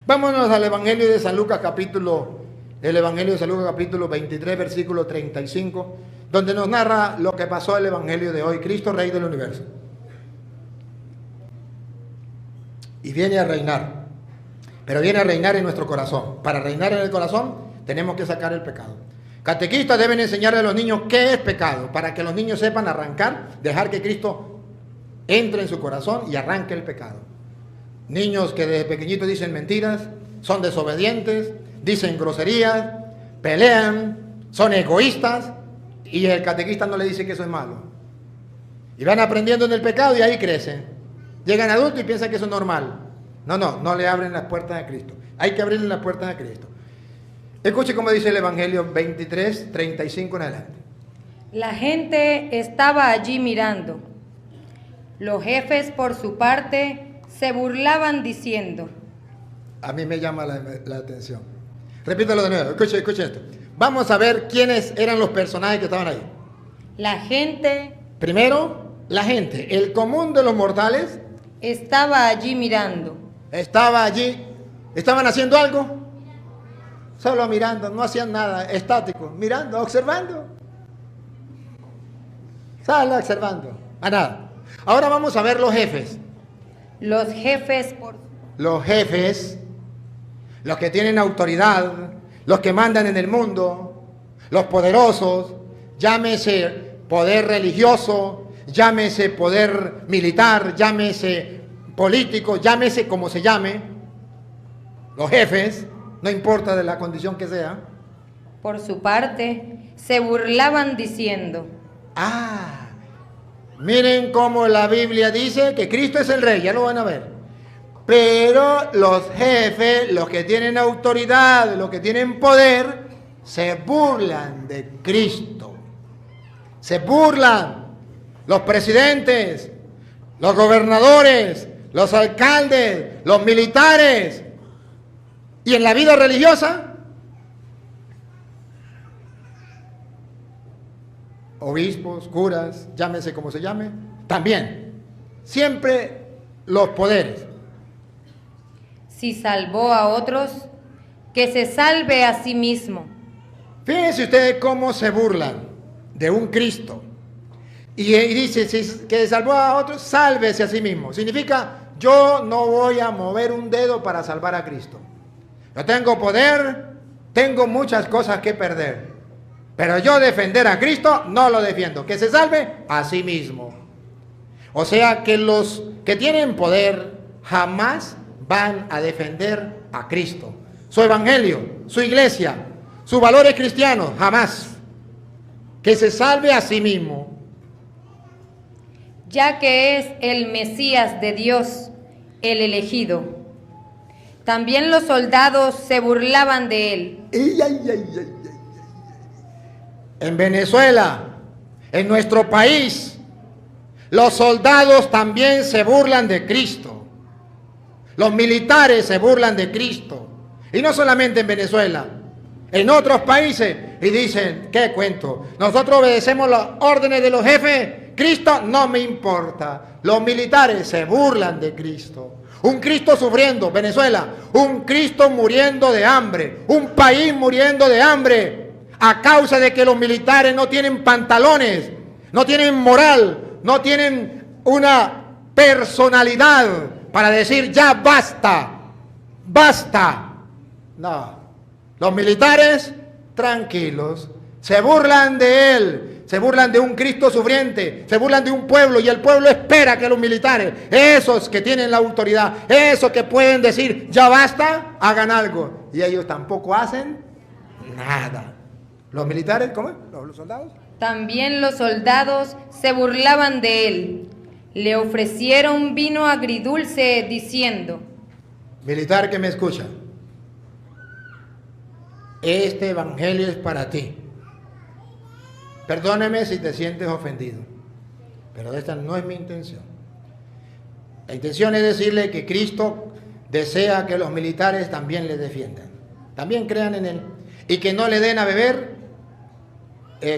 Vámonos al Evangelio de San Lucas capítulo 23, versículo 35, donde nos narra lo que pasó el Evangelio de hoy, Cristo Rey del Universo. Y viene a reinar, pero viene a reinar en nuestro corazón. Para reinar en el corazón tenemos que sacar el pecado. Catequistas deben enseñarle a los niños qué es pecado, para que los niños sepan arrancar, dejar que Cristo entre en su corazón y arranque el pecado. Niños que desde pequeñitos dicen mentiras, son desobedientes, dicen groserías, pelean, son egoístas, y el catequista no le dice que eso es malo. Y van aprendiendo en el pecado y ahí crecen. Llegan adultos y piensan que eso es normal. No le abren las puertas a Cristo. Hay que abrirle las puertas a Cristo. Escuche cómo dice el Evangelio 23, 35 en adelante. La gente estaba allí mirando. Los jefes, por su parte, se burlaban diciendo. A mí me llama la atención. Repítalo de nuevo, escuche esto. Vamos a ver quiénes eran los personajes que estaban ahí. La gente. Primero, la gente, el común de los mortales. Estaba allí mirando. Estaba allí. ¿Estaban haciendo algo? Solo mirando, no hacían nada, estático, mirando, observando. Solo observando, a nada. Ahora vamos a ver los jefes. Los jefes, los jefes, los que tienen autoridad, los que mandan en el mundo, los poderosos, llámese poder religioso, llámese poder militar, llámese político, llámese como se llame, los jefes, no importa de la condición que sea. Por su parte, se burlaban diciendo. Miren cómo la Biblia dice que Cristo es el Rey, ya lo van a ver. Pero los jefes, los que tienen autoridad, los que tienen poder, se burlan de Cristo. Se burlan. Los presidentes, los gobernadores, los alcaldes, los militares. ¿Y en la vida religiosa? Obispos, curas, llámese como se llame, también. Siempre los poderes. Si salvó a otros, que se salve a sí mismo. Fíjense ustedes cómo se burlan de un Cristo. Y dice, que salvó a otros, sálvese a sí mismo. Significa, yo no voy a mover un dedo para salvar a Cristo. Yo tengo poder, tengo muchas cosas que perder. Pero yo defender a Cristo no lo defiendo. Que se salve a sí mismo. O sea que los que tienen poder jamás van a defender a Cristo. Su evangelio, su iglesia, sus valores cristianos, jamás. Que se salve a sí mismo. Ya que es el Mesías de Dios, el elegido. También los soldados se burlaban de él. En Venezuela, en nuestro país, los soldados también se burlan de Cristo. Los militares se burlan de Cristo. Y no solamente en Venezuela, en otros países. Y dicen, ¿qué cuento? Nosotros obedecemos las órdenes de los jefes. Cristo no me importa. Los militares se burlan de Cristo. Un Cristo sufriendo, Venezuela, un Cristo muriendo de hambre, un país muriendo de hambre, a causa de que los militares no tienen pantalones, no tienen moral, no tienen una personalidad para decir ya basta, basta. No, los militares tranquilos, se burlan de él, se burlan de un Cristo sufriente, se burlan de un pueblo y el pueblo espera que los militares, esos que tienen la autoridad, esos que pueden decir ya basta, hagan algo. Y ellos tampoco hacen nada. ¿Los militares, cómo es? ¿Los soldados? También los soldados se burlaban de él. Le ofrecieron vino agridulce diciendo. Militar que me escucha, este evangelio es para ti. Perdóneme si te sientes ofendido, pero esta no es mi intención. La intención es decirle que Cristo desea que los militares también le defiendan, también crean en él, y que no le den a beber,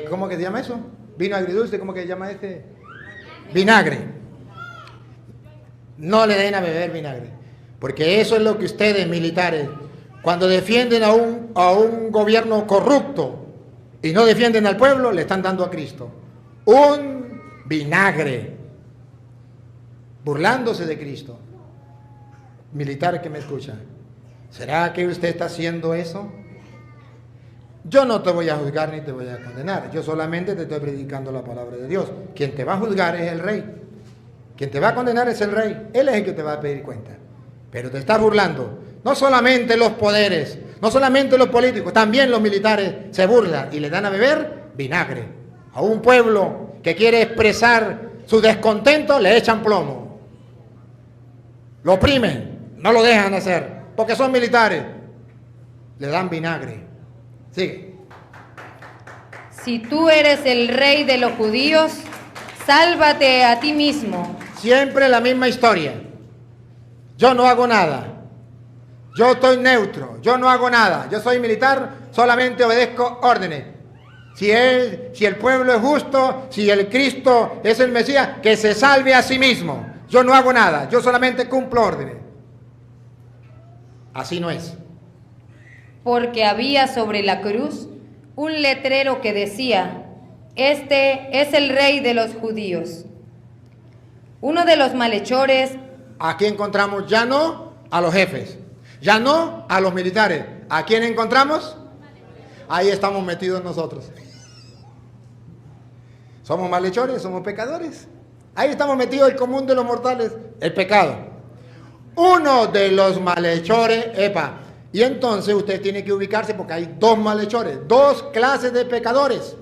¿cómo que se llama eso? Vino agridulce, ¿cómo que se llama vinagre. No le den a beber vinagre. Porque eso es lo que ustedes, militares, cuando defienden a un gobierno corrupto y no defienden al pueblo, le están dando a Cristo un vinagre, burlándose de Cristo. Militar que me escucha, ¿será que usted está haciendo eso? Yo no te voy a juzgar ni te voy a condenar, yo solamente te estoy predicando la palabra de Dios. Quien te va a juzgar es el rey, quien te va a condenar es el rey, él es el que te va a pedir cuenta. Pero te estás burlando. No solamente los poderes, no solamente los políticos, también los militares se burlan y le dan a beber vinagre. A un pueblo que quiere expresar su descontento le echan plomo. Lo oprimen, no lo dejan hacer, porque son militares. Le dan vinagre. Sigue. Si tú eres el rey de los judíos, sálvate a ti mismo. Siempre la misma historia. Yo no hago nada. Yo estoy neutro. Yo no hago nada. Yo soy militar, solamente obedezco órdenes. Si el pueblo es justo, si el Cristo es el Mesías, que se salve a sí mismo. Yo no hago nada. Yo solamente cumplo órdenes. Así no es. Porque había sobre la cruz un letrero que decía: este es el rey de los judíos. Uno de los malhechores. Aquí encontramos ya no a los jefes, ya no a los militares. ¿A quién encontramos? Ahí estamos metidos nosotros. Somos malhechores, somos pecadores. Ahí estamos metidos el común de los mortales, el pecado. Uno de los malhechores, y entonces usted tiene que ubicarse porque hay dos malhechores, dos clases de pecadores.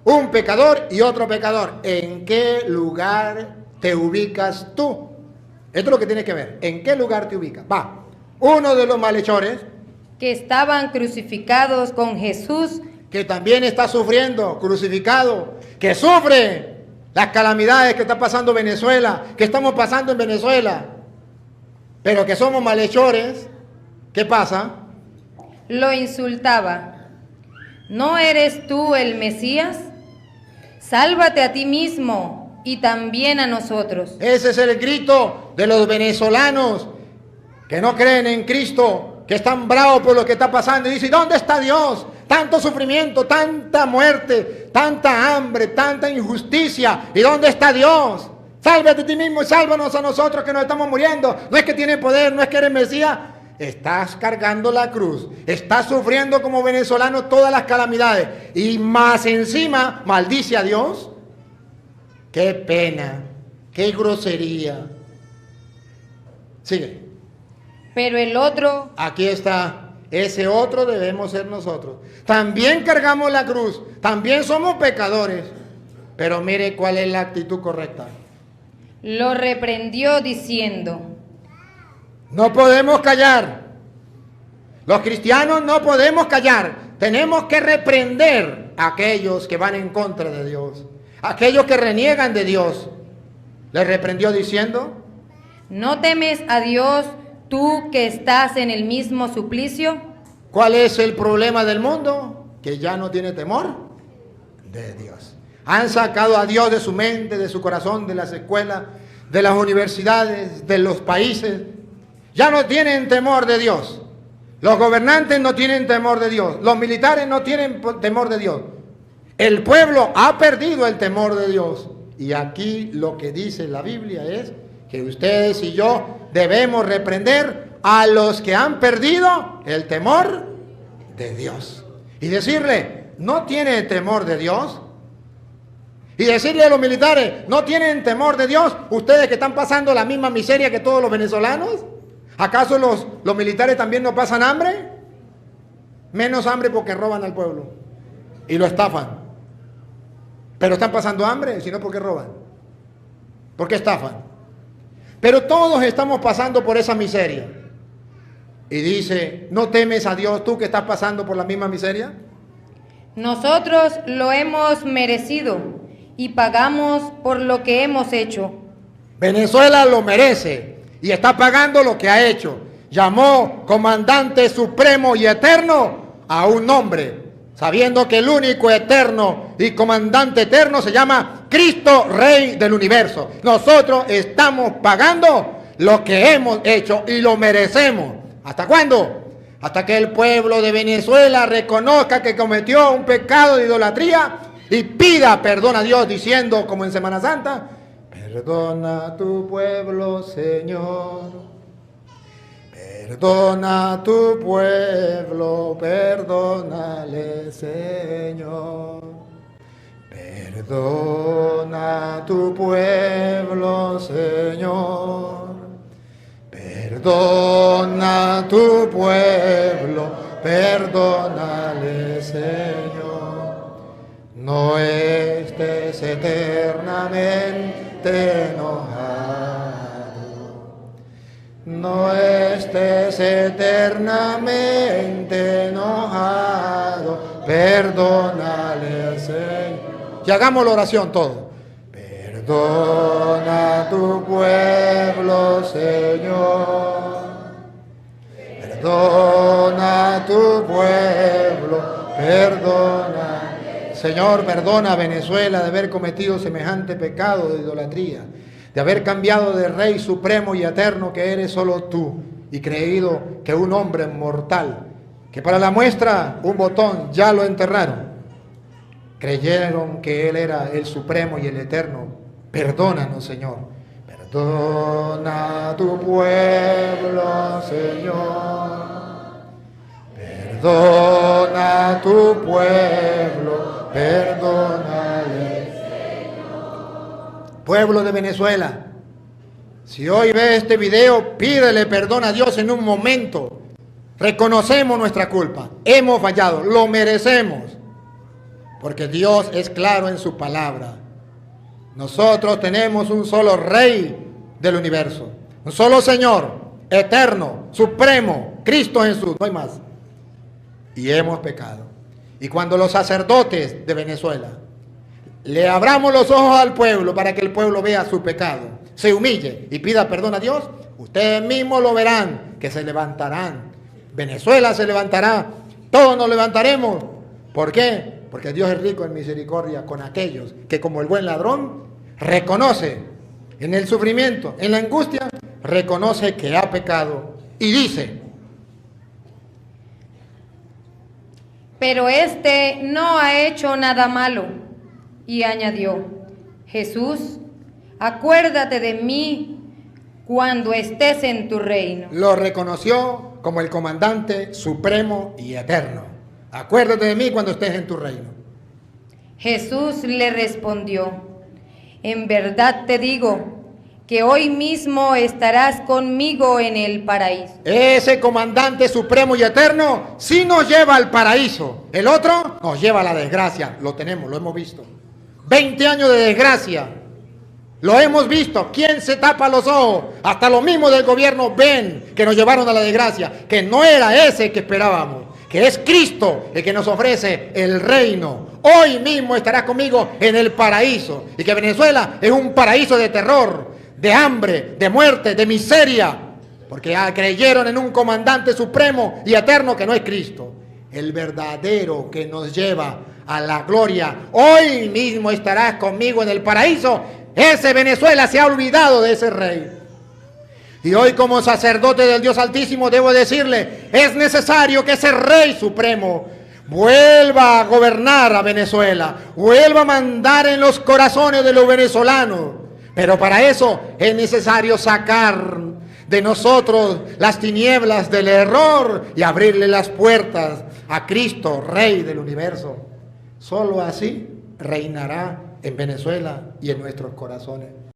Un pecador y otro pecador. ¿En qué lugar te ubicas tú? Esto es lo que tienes que ver. ¿En qué lugar te ubicas? Va. Uno de los malhechores que estaban crucificados con Jesús, que también está sufriendo, crucificado, que sufre las calamidades que está pasando Venezuela, que estamos pasando en Venezuela, pero que somos malhechores. ¿Qué pasa? Lo insultaba. ¿No eres tú el Mesías? Sálvate a ti mismo y también a nosotros. Ese es el grito de los venezolanos que no creen en Cristo, que están bravos por lo que está pasando y dicen: ¿dónde está Dios? Tanto sufrimiento, tanta muerte, tanta hambre, tanta injusticia. ¿Y dónde está Dios? Sálvate a ti mismo y sálvanos a nosotros que nos estamos muriendo. No es que tiene poder, no es que eres Mesías. Estás cargando la cruz, estás sufriendo como venezolano todas las calamidades y más encima maldice a Dios. Qué pena, qué grosería. Sigue. Pero el otro, aquí está, ese otro debemos ser nosotros. También cargamos la cruz, también somos pecadores, pero mire cuál es la actitud correcta. Lo reprendió diciendo: no podemos callar. Los cristianos no podemos callar. Tenemos que reprender a aquellos que van en contra de Dios, aquellos que reniegan de Dios. Le reprendió diciendo: ¿no temes a Dios tú que estás en el mismo suplicio? ¿Cuál es el problema del mundo? Que ya no tiene temor de Dios. Han sacado a Dios de su mente, de su corazón, de las escuelas, de las universidades, de los países. Ya no tienen temor de Dios. Los gobernantes no tienen temor de Dios. Los militares no tienen temor de Dios. El pueblo ha perdido el temor de Dios. Y aquí lo que dice la Biblia es que ustedes y yo debemos reprender a los que han perdido el temor de Dios. Y decirle: ¿no tienen temor de Dios? Y decirle a los militares: ¿no tienen temor de Dios? Ustedes que están pasando la misma miseria que todos los venezolanos. ¿Acaso los militares también no pasan hambre? Menos hambre porque roban al pueblo y lo estafan. Pero están pasando hambre, sino porque roban. Porque estafan. Pero todos estamos pasando por esa miseria. Y dice: ¿no temes a Dios tú que estás pasando por la misma miseria? Nosotros lo hemos merecido y pagamos por lo que hemos hecho. Venezuela lo merece y está pagando lo que ha hecho. Llamó comandante supremo y eterno a un hombre, sabiendo que el único eterno y comandante eterno se llama Cristo, Rey del universo. Nosotros estamos pagando lo que hemos hecho y lo merecemos. ¿Hasta cuándo? Hasta que el pueblo de Venezuela reconozca que cometió un pecado de idolatría y pida perdón a Dios diciendo, como en Semana Santa, perdona a tu pueblo, Señor. Perdona a tu pueblo, perdónale, Señor. Perdona a tu pueblo, Señor. Perdona a tu pueblo, perdónale, Señor. No estés eternamente enojado. No estés eternamente enojado. Perdónale al Señor. Y hagamos la oración todo. Perdona a tu pueblo, Señor. Perdona a tu pueblo. Perdona. Señor, perdona a Venezuela de haber cometido semejante pecado de idolatría, de haber cambiado de Rey supremo y eterno que eres solo tú, y creído que un hombre mortal, que para la muestra un botón ya lo enterraron, creyeron que Él era el supremo y el eterno. Perdónanos, Señor. Perdona a tu pueblo, Señor. Perdona a tu pueblo, perdónale. Pueblo de Venezuela, si hoy ves este video, pídele perdón a Dios en un momento. Reconocemos nuestra culpa, hemos fallado, lo merecemos, porque Dios es claro en su palabra. Nosotros tenemos un solo Rey del universo, un solo Señor, eterno, supremo, Cristo Jesús, no hay más. Y hemos pecado. Y cuando los sacerdotes de Venezuela le abramos los ojos al pueblo para que el pueblo vea su pecado, se humille y pida perdón a Dios, ustedes mismos lo verán, que se levantarán. Venezuela se levantará, todos nos levantaremos. ¿Por qué? Porque Dios es rico en misericordia con aquellos que, como el buen ladrón, reconoce en el sufrimiento, en la angustia, reconoce que ha pecado y dice: pero este no ha hecho nada malo. Y añadió: Jesús, acuérdate de mí cuando estés en tu reino. Lo reconoció como el comandante supremo y eterno. Acuérdate de mí cuando estés en tu reino. Jesús le respondió: en verdad te digo que hoy mismo estarás conmigo en el paraíso. Ese comandante supremo y eterno sí nos lleva al paraíso. El otro nos lleva a la desgracia. Lo tenemos, lo hemos visto. 20 años de desgracia. Lo hemos visto. ¿Quién se tapa los ojos? Hasta los mismos del gobierno ven que nos llevaron a la desgracia. Que no era ese que esperábamos. Que es Cristo el que nos ofrece el reino. Hoy mismo estarás conmigo en el paraíso. Y que Venezuela es un paraíso de terror, de hambre, de muerte, de miseria, porque creyeron en un comandante supremo y eterno que no es Cristo, el verdadero que nos lleva a la gloria. Hoy mismo estarás conmigo en el paraíso. Ese Venezuela se ha olvidado de ese Rey. Y hoy, como sacerdote del Dios Altísimo, debo decirle: es necesario que ese Rey supremo vuelva a gobernar a Venezuela, vuelva a mandar en los corazones de los venezolanos. Pero para eso es necesario sacar de nosotros las tinieblas del error y abrirle las puertas a Cristo, Rey del universo. Solo así reinará en Venezuela y en nuestros corazones.